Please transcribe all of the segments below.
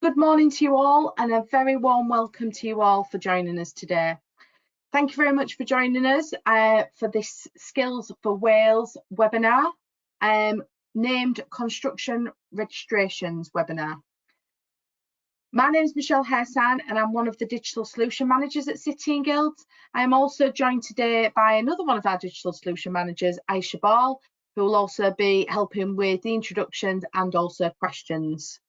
Good morning to you all, and a very warm welcome to you all for joining us today. Thank you very much for joining us for this Skills for Wales webinar, named Construction Registrations webinar. My name is Michelle Hersan, and I'm one of the Digital Solution Managers at City and Guilds. I am also joined today by another one of our Digital Solution Managers, Eich, who will also be helping with the introductions and also questions.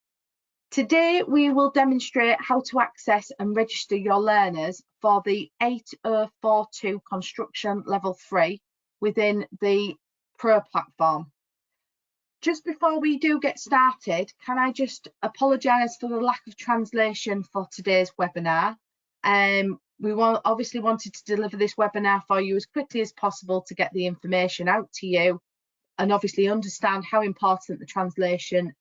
Today, we will demonstrate how to access and register your learners for the 8042 Construction Level 3 within the Pro platform. Just before we do get started, can I just apologise for the lack of translation for today's webinar. We obviously wanted to deliver this webinar for you as quickly as possible to get the information out to you and obviously understand how important the translation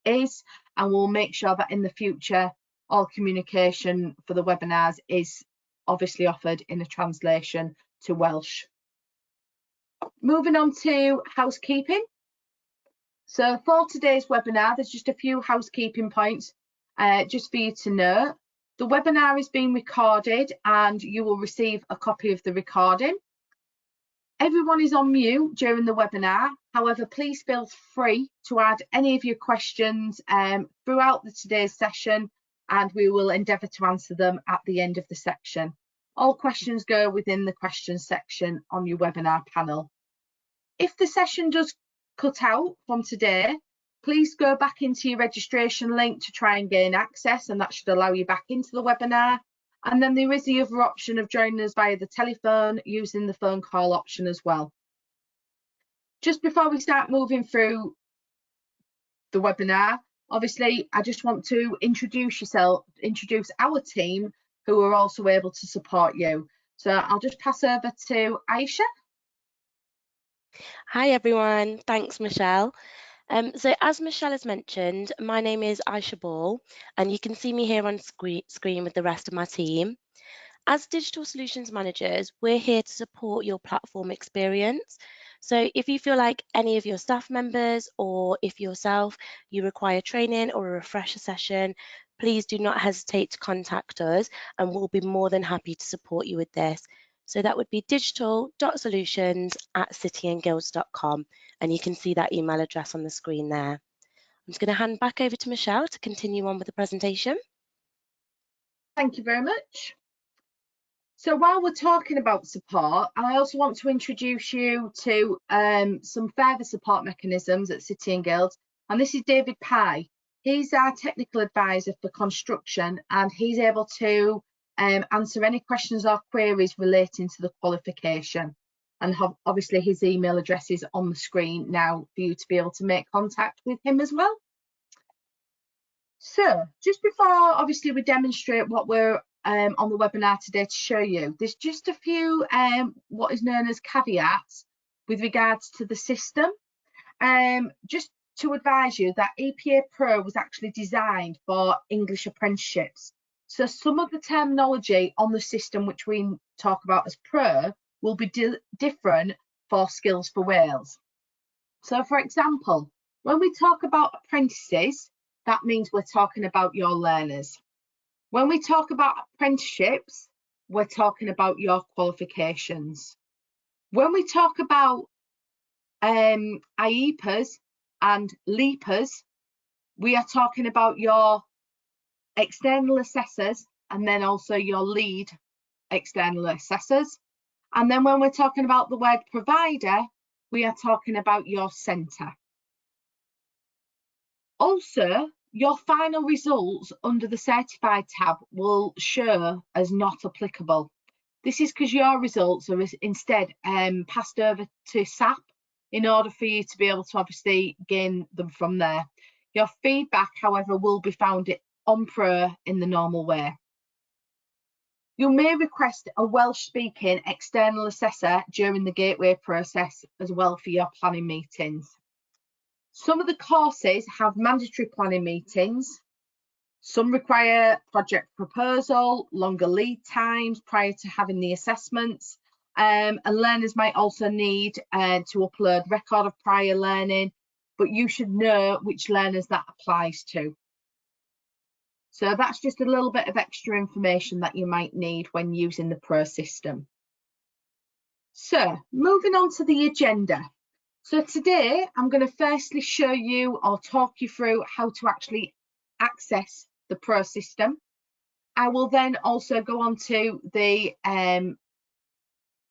is, and we'll make sure that in the future all communication for the webinars is obviously offered in a translation to Welsh. Moving on to housekeeping. So for today's webinar, there's just a few housekeeping points just for you to know. The webinar is being recorded and you will receive a copy of the recording. Everyone is on mute during the webinar. However, please feel free to add any of your questions throughout today's session, and we will endeavour to answer them at the end of the section. All questions go within the questions section on your webinar panel. If the session does cut out from today, please go back into your registration link to try and gain access, and that should allow you back into the webinar. And then there is the other option of joining us via the telephone using the phone call option as well. Just before we start moving through the webinar, obviously, I just want to introduce our team who are also able to support you. So I'll just pass over to Aisha. Hi everyone, thanks Michelle. So as Michelle has mentioned, my name is Aisha Ball, and you can see me here on screen with the rest of my team. As Digital Solutions Managers, we're here to support your platform experience. So if you feel like any of your staff members or if yourself, you require training or a refresher session, please do not hesitate to contact us and we'll be more than happy to support you with this. So that would be digital.solutions@cityandguilds.com, and you can see that email address on the screen there. I'm just going to hand back over to Michelle to continue on with the presentation. Thank you very much. So while we're talking about support, I also want to introduce you to some further support mechanisms at City and Guilds, and this is David Pye. He's our technical advisor for construction, and he's able to answer any questions or queries relating to the qualification, and obviously his email address is on the screen now for you to be able to make contact with him as well. So just before obviously we demonstrate what we're on the webinar today to show you, there's just a few what is known as caveats with regards to the system. Just to advise you that EPA Pro was actually designed for English apprenticeships. So some of the terminology on the system which we talk about as Pro will be different for Skills for Wales. So for example, when we talk about apprentices, that means we're talking about your learners. When we talk about apprenticeships, we're talking about your qualifications. When we talk about IEPAs and LEPAs, we are talking about your external assessors and then also your lead external assessors. And then when we're talking about the word provider, we are talking about your centre. Also, your final results under the certified tab will show as not applicable. This is because your results are instead passed over to SAP in order for you to be able to obviously gain them from there. Your feedback, however, will be found on Pro in the normal way. You may request a Welsh-speaking external assessor during the gateway process as well for your planning meetings. Some of the courses have mandatory planning meetings. Some require project proposal, longer lead times prior to having the assessments, and learners might also need to upload record of prior learning, but you should know which learners that applies to. So that's just a little bit of extra information that you might need when using the Pro system. So moving on to the agenda. So today I'm going to firstly show you or talk you through how to actually access the Pro system. I will then also go on to the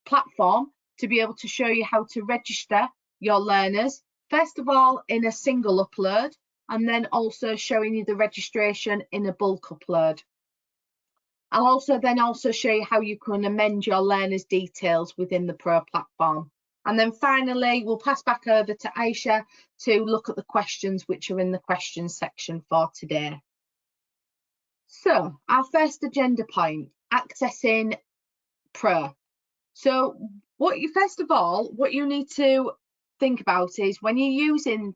platform to be able to show you how to register your learners, first of all in a single upload, and then also showing you the registration in a bulk upload. I'll also show you how you can amend your learners' details within the Pro platform. And then finally, we'll pass back over to Aisha to look at the questions which are in the questions section for today. So our first agenda point, accessing Pro. So first of all, what you need to think about is when you're using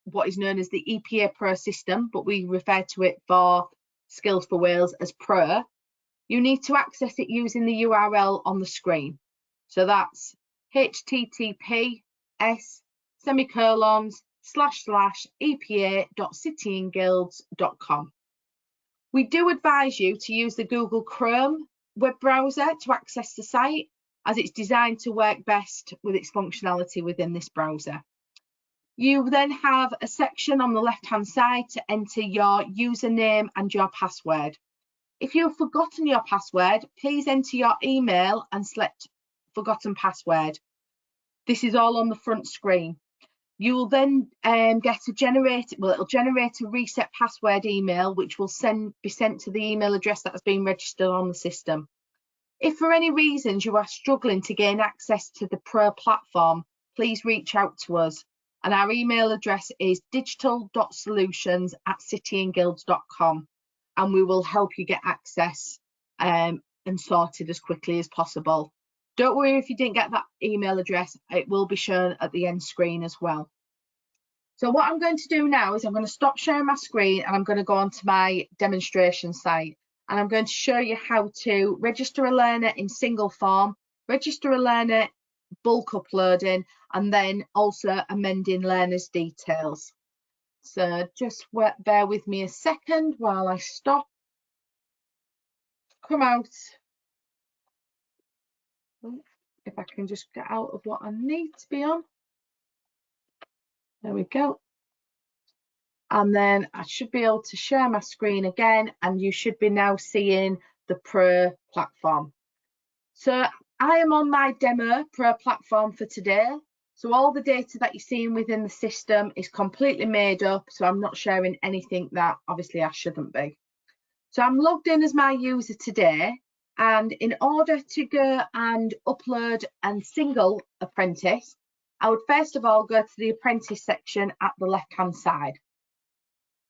what is known as the EPA Pro system, but we refer to it for Skills for Wales as Pro, you need to access it using the URL on the screen. So that's https://epa.cityandguilds.com. We do advise you to use the Google Chrome web browser to access the site, as it's designed to work best with its functionality within this browser. You then have a section on the left-hand side to enter your username and your password. If you've forgotten your password, please enter your email and select forgotten password. This is all on the front screen. You will then it'll generate a reset password email, which will be sent to the email address that has been registered on the system. If for any reasons you are struggling to gain access to the Pro platform, please reach out to us. And our email address is digital.solutions@cityandguilds.com, and we will help you get access and sorted as quickly as possible. Don't worry if you didn't get that email address, it will be shown at the end screen as well. So what I'm going to do now is I'm going to stop sharing my screen and I'm going to go onto my demonstration site, and I'm going to show you how to register a learner in single form, register a learner bulk uploading, and then also amending learners' details. So just bear with me a second while I stop, come out. If I can just get out of what I need to be on. There we go. And then I should be able to share my screen again, and you should be now seeing the Pro platform. So I am on my demo Pro platform for today. So all the data that you're seeing within the system is completely made up. So I'm not sharing anything that obviously I shouldn't be. So I'm logged in as my user today. And in order to go and upload and single apprentice, I would first of all go to the apprentice section at the left-hand side.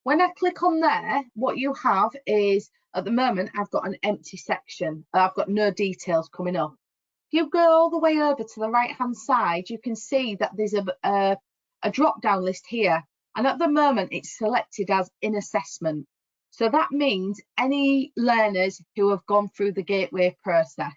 When I click on there, what you have is, at the moment, I've got an empty section. I've got no details coming up. If you go all the way over to the right-hand side, you can see that there's a drop-down list here. And at the moment, it's selected as in assessment. So that means any learners who have gone through the gateway process.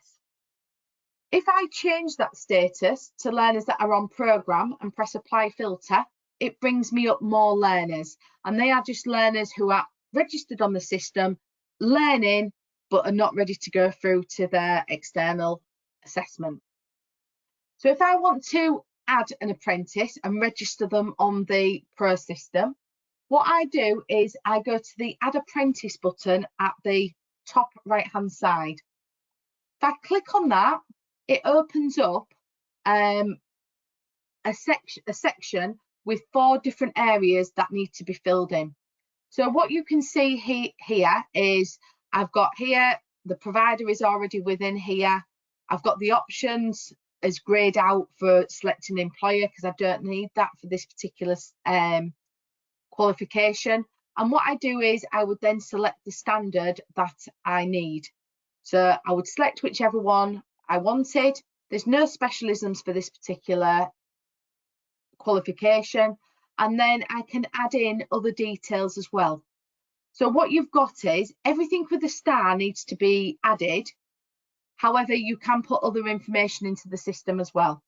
If I change that status to learners that are on programme and press apply filter, it brings me up more learners, and they are just learners who are registered on the system, learning, but are not ready to go through to their external assessment. So if I want to add an apprentice and register them on the Pro system, what I do is I go to the Add Apprentice button at the top right-hand side. If I click on that, it opens up a section with 4 different areas that need to be filled in. So what you can see here is I've got here, the provider is already within here. I've got the options as grayed out for selecting employer because I don't need that for this particular qualification. And what I do is I would then select the standard that I need. So I would select whichever one I wanted. There's no specialisms for this particular qualification, and then I can add in other details as well. So what you've got is everything with the star needs to be added. However, you can put other information into the system as well.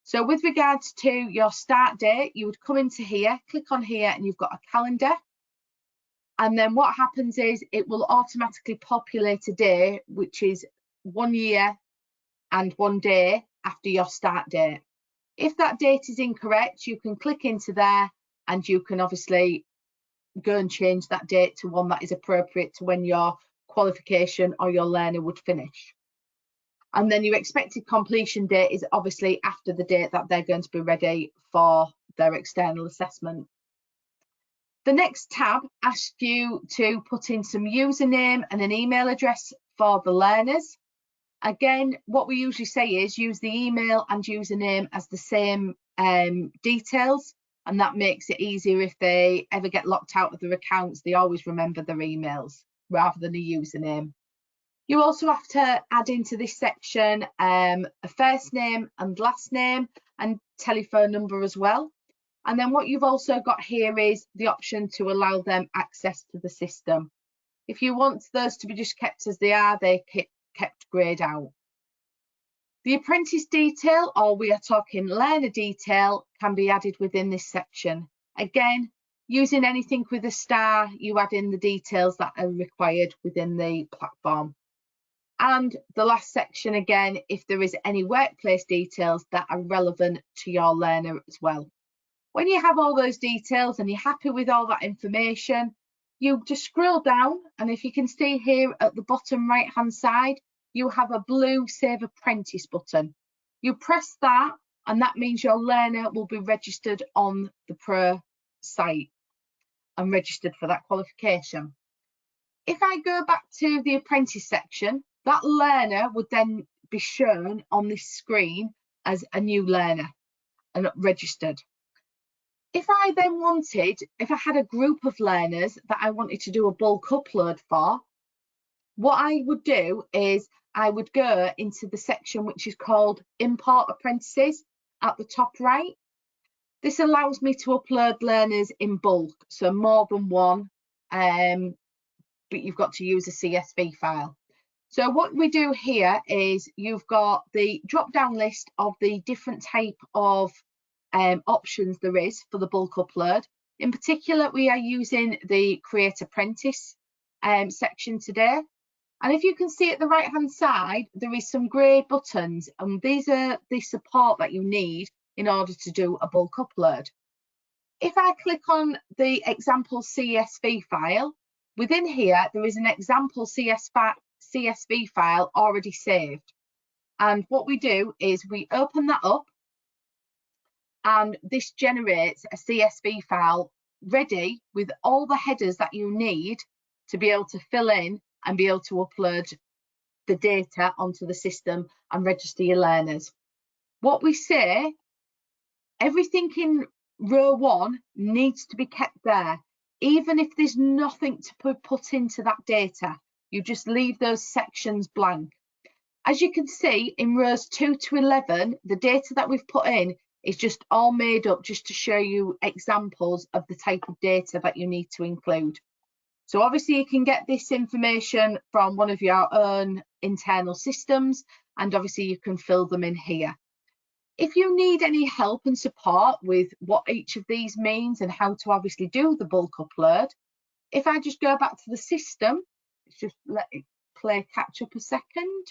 So with regards to your start date, you would come into here, click on here, and you've got a calendar. And then what happens is it will automatically populate a day, which is 1 year and 1 day after your start date. If that date is incorrect, you can click into there and you can obviously go and change that date to one that is appropriate to when your qualification or your learner would finish. And then your expected completion date is obviously after the date that they're going to be ready for their external assessment. The next tab asks you to put in some username and an email address for the learners. Again, what we usually say is use the email and username as the same details, and that makes it easier if they ever get locked out of their accounts, they always remember their emails rather than a username. You also have to add into this section a first name and last name and telephone number as well. And then what you've also got here is the option to allow them access to the system. If you want those to be just kept as they are, they're kept greyed out. The apprentice detail, or we are talking learner detail, can be added within this section. Again, using anything with a star, you add in the details that are required within the platform. And the last section, again, if there is any workplace details that are relevant to your learner as well. When you have all those details and you're happy with all that information, you just scroll down, and if you can see here at the bottom right hand side, you have a blue Save Apprentice button. You press that and that means your learner will be registered on the Pro site and registered for that qualification. If I go back to the apprentice section, that learner would then be shown on this screen as a new learner and registered. If I then wanted, if I had a group of learners that I wanted to do a bulk upload for, what I would do is I would go into the section which is called Import Apprentices at the top right. This allows me to upload learners in bulk, so more than one, but you've got to use a CSV file. So what we do here is you've got the drop-down list of the different type of options there is for the bulk upload. In particular, we are using the Create Apprentice section today. And if you can see at the right hand side, there is some grey buttons, and these are the support that you need in order to do a bulk upload. If I click on the example CSV file, within here, there is an example CSV file already saved. And what we do is we open that up, and this generates a CSV file ready with all the headers that you need to be able to fill in and be able to upload the data onto the system and register your learners. What we say, everything in row 1 needs to be kept there. Even if there's nothing to put into that data, you just leave those sections blank. As you can see in rows 2 to 11, the data that we've put in is just all made up just to show you examples of the type of data that you need to include. So obviously you can get this information from one of your own internal systems, and obviously you can fill them in here. If you need any help and support with what each of these means and how to obviously do the bulk upload, if I just go back to the system, let's just let it play catch up a second.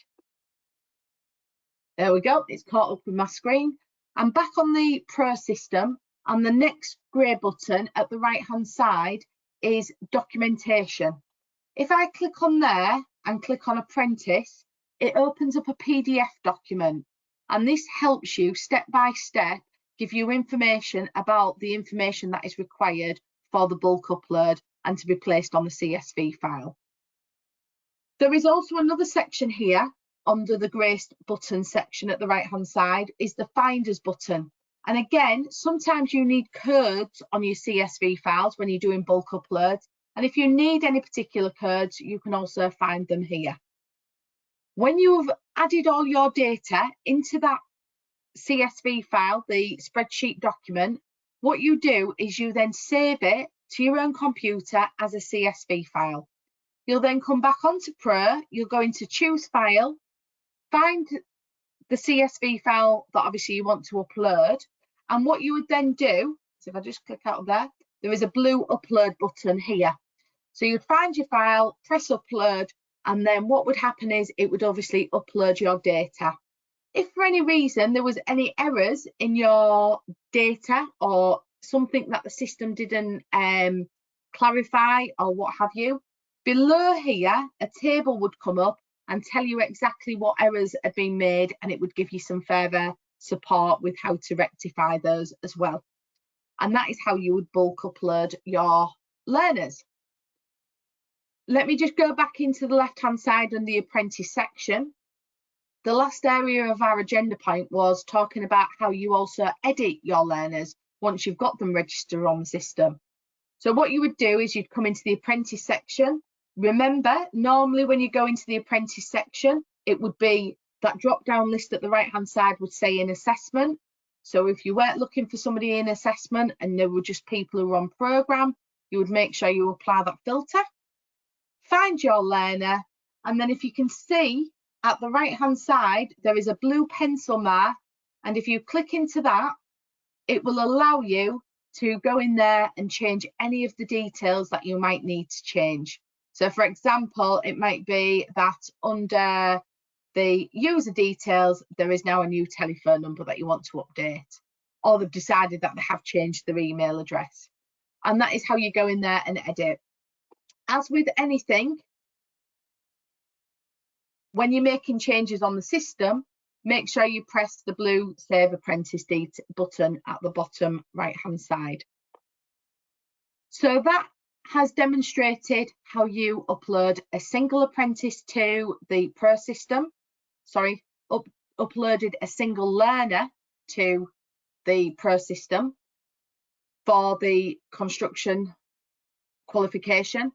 There we go, it's caught up with my screen. I'm back on the Pro system, and the next grey button at the right hand side is documentation. If I click on there and click on Apprentice, it opens up a PDF document, and this helps you step by step give you information about the information that is required for the bulk upload and to be placed on the CSV file. There is also another section here under the grey button section at the right hand side is the Finders button. And again, sometimes you need codes on your CSV files when you're doing bulk uploads. And if you need any particular codes, you can also find them here. When you've added all your data into that CSV file, the spreadsheet document, what you do is you then save it to your own computer as a CSV file. You'll then come back onto Pro, you'll go into Choose File, find the CSV file that obviously you want to upload, and what you would then do, so if I just click out of there, there is a blue upload button here. So you'd find your file, press upload, and then what would happen is it would obviously upload your data. If for any reason there was any errors in your data or something that the system didn't clarify or what have you, below here a table would come up and tell you exactly what errors had been made, and it would give you some further support with how to rectify those as well. And that is how you would bulk upload your learners. Let me just go back into the left hand side on the apprentice section. The last area of our agenda point was talking about how you also edit your learners once you've got them registered on the system. So what you would do is you'd come into the apprentice section. Remember, normally when you go into the apprentice section, it would be that drop down list at the right hand side would say in assessment. So if you weren't looking for somebody in assessment and there were just people who were on programme, you would make sure you apply that filter, find your learner, and then if you can see at the right hand side, there is a blue pencil mark, and if you click into that, it will allow you to go in there and change any of the details that you might need to change. So for example, it might be that under the user details, there is now a new telephone number that you want to update, or they've decided that they have changed their email address. And that is how you go in there and edit. As with anything, when you're making changes on the system, make sure you press the blue Save Apprentice button at the bottom right hand side. So that has demonstrated how you upload a single apprentice to the Pro system. Sorry, uploaded a single learner to the Pro system for the construction qualification.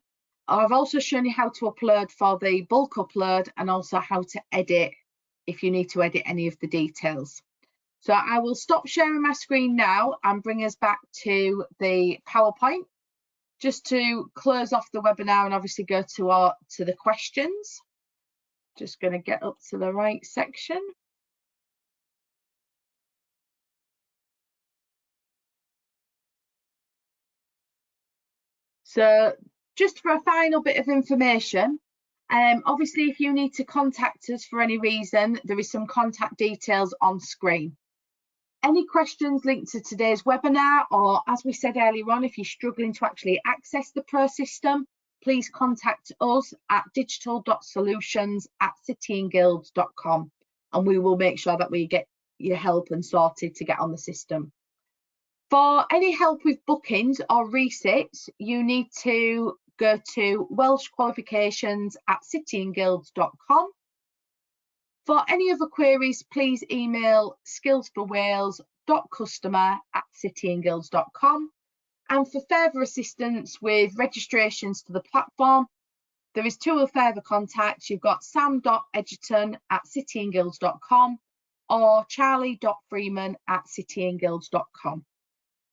I've also shown you how to upload for the bulk upload and also how to edit if you need to edit any of the details. So I will stop sharing my screen now and bring us back to the PowerPoint just to close off the webinar and obviously go to the questions. Just going to get up to the right section. So just for a final bit of information, obviously if you need to contact us for any reason, there is some contact details on screen. Any questions linked to today's webinar, or as we said earlier on, if you're struggling to actually access the Pro system, please contact us at digital.solutions@cityandguilds.com, and we will make sure that we get your help and sorted to get on the system. For any help with bookings or resits, you need to go to Welsh qualifications at cityandguilds.com. For any other queries, please email skillsforwales.customer@cityandguilds.com. And for further assistance with registrations to the platform, there is two further contacts. You've got sam.edgerton@cityandguilds.com or charlie.freeman@cityandguilds.com.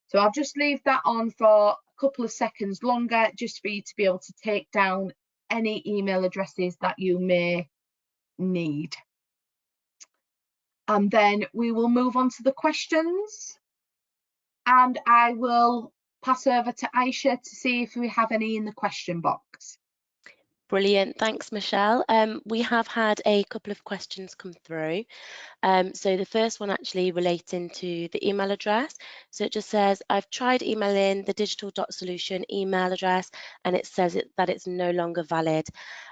So I'll just leave that on for a couple of seconds longer, just for you to be able to take down any email addresses that you may need. And then we will move on to the questions. And I will pass over to Aisha to see if we have any in the question box. Brilliant, thanks Michelle. We have had a couple of questions come through. So the first one actually relating to the email address. So it just says, I've tried emailing the digital.solution email address and it says that it's no longer valid.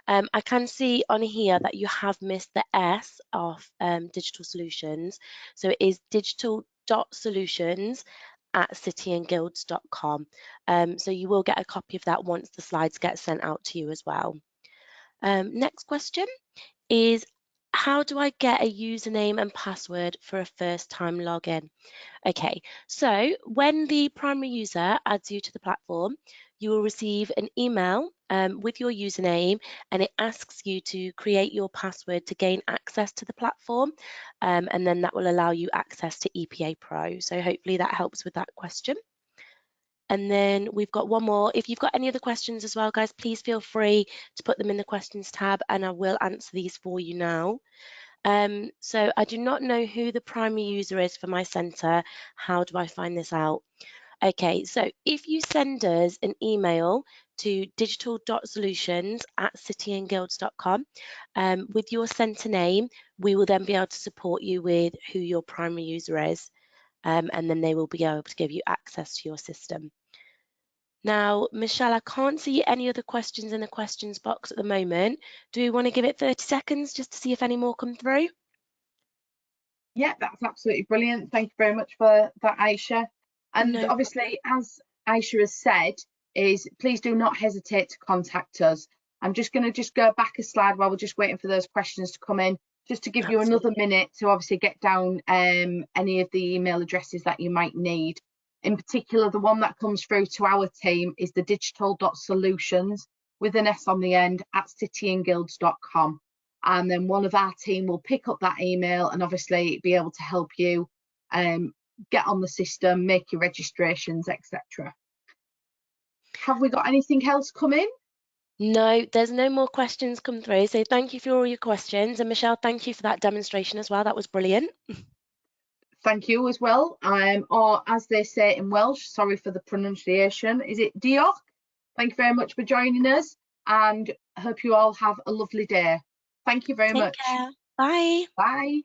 I can see on here that you have missed the S of digital solutions. So it is digital.solutions@cityandguilds.com. So you will get a copy of that once the slides get sent out to you as well. Next question is, how do I get a username and password for a first-time login? Okay, so when the primary user adds you to the platform, you will receive an email with your username, and it asks you to create your password to gain access to the platform, and then that will allow you access to EPA Pro. So hopefully that helps with that question. And then we've got one more. If you've got any other questions as well, guys, please feel free to put them in the questions tab and I will answer these for you now. So I do not know who the primary user is for my centre. How do I find this out? Okay, so if you send us an email to digital.solutions@cityandguilds.com with your centre name, we will then be able to support you with who your primary user is, and then they will be able to give you access to your system. Now, Michelle, I can't see any other questions in the questions box at the moment. Do we want to give it 30 seconds just to see if any more come through? Yeah, that's absolutely brilliant. Thank you very much for that, Aisha. And No obviously, as Aisha has said, is please do not hesitate to contact us. I'm just going to go back a slide while we're just waiting for those questions to come in, just to give you another minute to obviously get down any of the email addresses that you might need. In particular, the one that comes through to our team is the digital.solutions with an S on the end @cityandguilds.com. And then one of our team will pick up that email and obviously be able to help you get on the system, make your registrations, etc. Have we got anything else come in? No, there's no more questions come through. So thank you for all your questions. And Michelle, thank you for that demonstration as well. That was brilliant. Thank you as well. Or as they say in Welsh, sorry for the pronunciation, is it diolch? Thank you very much for joining us and I hope you all have a lovely day. Thank you very Take much. care. Bye. Bye.